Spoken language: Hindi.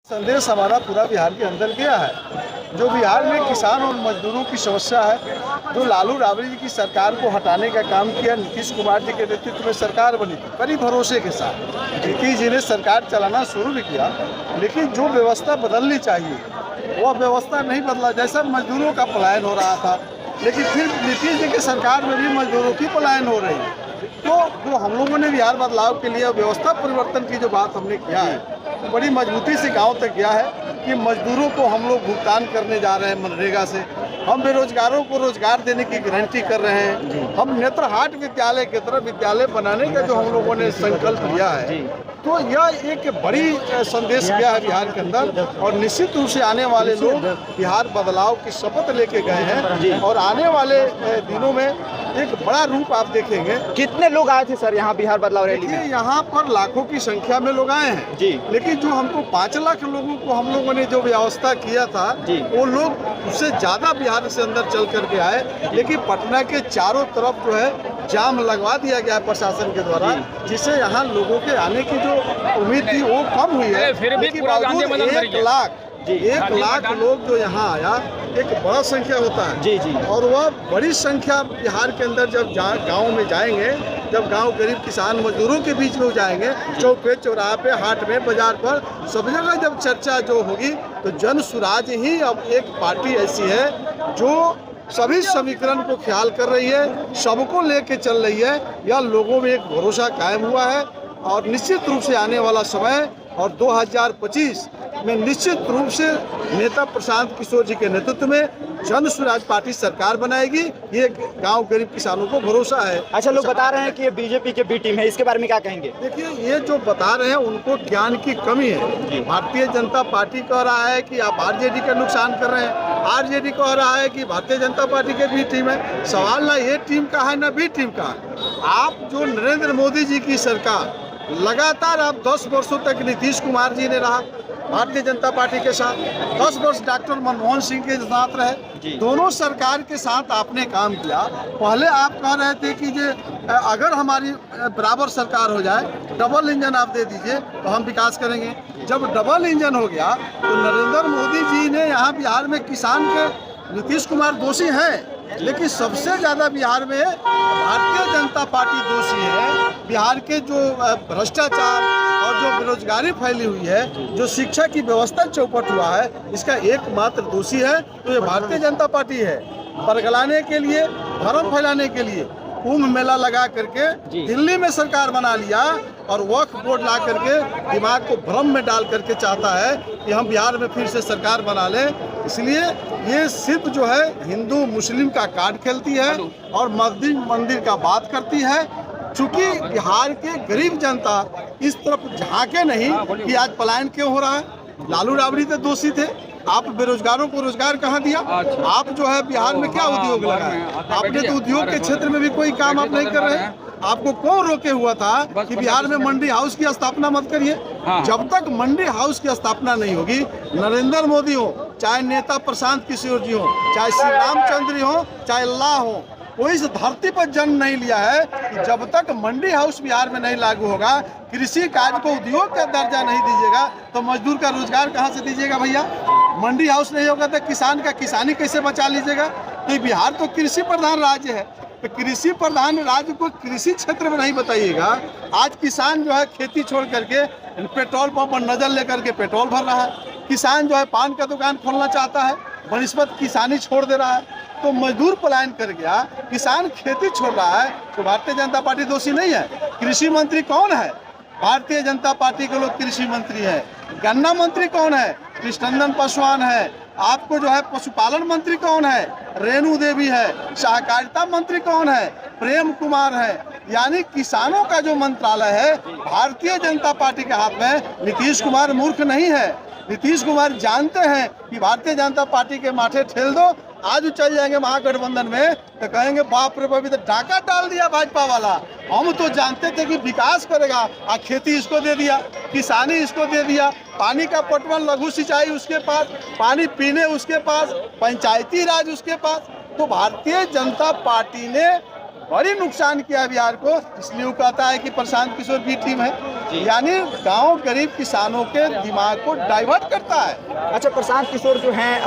संदेश हमारा पूरा बिहार के अंदर गया है। जो बिहार में किसान और मजदूरों की समस्या है, जो लालू राबड़ी जी की सरकार को हटाने का काम किया, नीतीश कुमार जी के नेतृत्व में सरकार बनी थी बड़ी भरोसे के साथ। नीतीश जी ने सरकार चलाना शुरू भी किया, लेकिन जो व्यवस्था बदलनी चाहिए वह व्यवस्था नहीं बदला। जैसा मजदूरों का पलायन हो रहा था, लेकिन फिर नीतीश जी की सरकार में भी मजदूरों की पलायन हो रही है। तो जो हम लोगों ने बिहार बदलाव के लिए व्यवस्था परिवर्तन की जो बात हमने किया है, बड़ी मजबूती से गांव तक गया है कि मजदूरों को हम लोग भुगतान करने जा रहे हैं मनरेगा से। हम बेरोजगारों को रोजगार देने की गारंटी कर रहे हैं। हम नेत्रहाट विद्यालय की तरह विद्यालय बनाने का जो हम लोगों ने संकल्प लिया है, तो यह एक बड़ी संदेश गया है बिहार के अंदर। और निश्चित रूप से आने वाले लोग बिहार बदलाव की शपथ लेके गए हैं और आने वाले दिनों में एक बड़ा रूप आप देखेंगे। कितने लोग आए थे सर यहाँ बिहार बदलाव रैली में? यहाँ पर लाखों की संख्या में लोग आए हैं जी, लेकिन जो हमको 5 लाख लोगों को हम लोगों ने जो व्यवस्था किया था, वो लोग उससे ज्यादा बिहार से अंदर चल करके आए। लेकिन पटना के चारों तरफ जो है जाम लगवा दिया गया है प्रशासन के द्वारा, जिससे यहाँ लोगों के आने की जो उम्मीद थी वो कम हुई है। लेकिन बावजूद 1 लाख लोग जो यहाँ आया, एक बड़ा संख्या होता है जी। और वह बड़ी संख्या बिहार के अंदर जब गांव में जाएंगे, जब गांव गरीब किसान मजदूरों के बीच में जाएंगे, चौक पे, चौराहे पे, हाट में, बाजार पर, सब जगह जब चर्चा जो होगी, तो जन स्वराज ही अब एक पार्टी ऐसी है जो सभी समीकरण को ख्याल कर रही है, सबको लेके चल रही है। यह लोगों में एक भरोसा कायम हुआ है और निश्चित रूप से आने वाला समय और 2025 में निश्चित रूप से नेता प्रशांत किशोर जी के नेतृत्व में जन स्वराज पार्टी सरकार बनाएगी। ये गांव गरीब किसानों को भरोसा है। अच्छा, लोग बता रहे हैं कि ये बीजेपी के बी टीम है, इसके बारे में क्या कहेंगे? देखिए, ये जो बता रहे हैं उनको ज्ञान की कमी है। भारतीय जनता पार्टी कह रहा है कि आप आरजेडी का नुकसान कर रहे हैं, आरजेडी कह रहा है कि भारतीय जनता पार्टी के बी टीम है। सवाल ना ये टीम का है ना बी टीम का है। आप जो नरेंद्र मोदी जी की सरकार लगातार आप 10 वर्षों तक नीतीश कुमार जी ने रहा भारतीय जनता पार्टी के साथ, 10 वर्ष डॉक्टर मनमोहन सिंह के साथ रहे, दोनों सरकार के साथ आपने काम किया। पहले आप कह रहे थे कि अगर हमारी बराबर सरकार हो जाए, डबल इंजन आप दे दीजिए तो हम विकास करेंगे। जब डबल इंजन हो गया तो नरेंद्र मोदी जी ने यहाँ बिहार में किसान के, नीतीश कुमार दोषी हैं, लेकिन सबसे ज़्यादा बिहार में भारतीय जनता पार्टी दोषी है। बिहार के जो भ्रष्टाचार और जो बेरोजगारी फैली हुई है, जो शिक्षा की व्यवस्था चौपट हुआ है, इसका एकमात्र दोषी है तो ये भारतीय जनता पार्टी है। बरगलाने के लिए, भ्रम फैलाने के लिए कुंभ मेला लगा करके दिल्ली में सरकार बना लिया और वक्फ बोर्ड ला करके दिमाग को भ्रम में डाल करके चाहता है कि हम बिहार में फिर से सरकार बना लें। इसलिए ये सिर्फ जो है हिंदू मुस्लिम का कार्ड खेलती है और मस्जिद मंदिर का बात करती है। चूंकि बिहार के गरीब जनता इस तरफ झांके नहीं कि आज पलायन क्यों हो रहा है। लालू राबड़ी तो दोषी थे, आप बेरोजगारों को रोजगार कहाँ दिया? आप जो है बिहार में क्या उद्योग लगाए? आपने तो उद्योग के क्षेत्र में भी कोई काम आप नहीं कर रहे हैं। आपको कौन रोके हुआ था कि बिहार में मंडी हाउस की स्थापना मत करिए? जब तक मंडी हाउस की स्थापना नहीं होगी, नरेंद्र मोदी हो, चाहे नेता प्रशांत किशोर जी हो, चाहे श्री रामचंद्र हो, चाहे अल्लाह हो, कोई इस धरती पर जन्म नहीं लिया है कि जब तक मंडी हाउस बिहार में नहीं लागू होगा, कृषि कार्य को उद्योग का दर्जा नहीं दीजिएगा, तो मजदूर का रोजगार कहाँ से दीजिएगा भैया? मंडी हाउस नहीं होगा तो किसान का किसानी कैसे बचा लीजिएगा? तो बिहार तो कृषि प्रधान राज्य है, तो कृषि प्रधान राज्य को कृषि क्षेत्र में नहीं बताइएगा। आज किसान जो है खेती छोड़ करके पेट्रोल पंप पर नजर लेकर के पेट्रोल भर रहा है। किसान जो है पान का दुकान खोलना चाहता है, बनस्पत किसानी छोड़ दे रहा है। तो मजदूर पलायन कर गया, किसान खेती छोड़ रहा है, तो भारतीय जनता पार्टी दोषी नहीं है। कृषि मंत्री कौन है? भारतीय जनता पार्टी के लोग कृषि मंत्री है। गन्ना मंत्री कौन है? कृष्णनंदन पासवान है। आपको जो है पशुपालन मंत्री कौन है? रेणु देवी है। सहकारिता मंत्री कौन है? प्रेम कुमार है। यानी किसानों का जो मंत्रालय है भारतीय जनता पार्टी के हाथ में। नीतीश कुमार मूर्ख नहीं है। नीतीश कुमार जानते हैं कि भारतीय जनता पार्टी के माथे ठेल दो, आज चल जाएंगे महागठबंधन में तो कहेंगे बाप रे बाप, तो डाका डाल दिया भाजपा वाला। हम तो जानते थे कि विकास करेगा, खेती इसको दे दिया, किसानी इसको दे दिया, पानी का पटवन लघु सिंचाई उसके पास, पानी पीने उसके पास, पंचायती राज उसके पास। तो भारतीय जनता पार्टी ने बड़ी नुकसान किया बिहार को, इसलिए वो कहता है कि प्रशांत किशोर बी टीम है। यानी गांव गरीब किसानों के दिमाग को डाइवर्ट करता है। अच्छा, प्रशांत किशोर जो हैं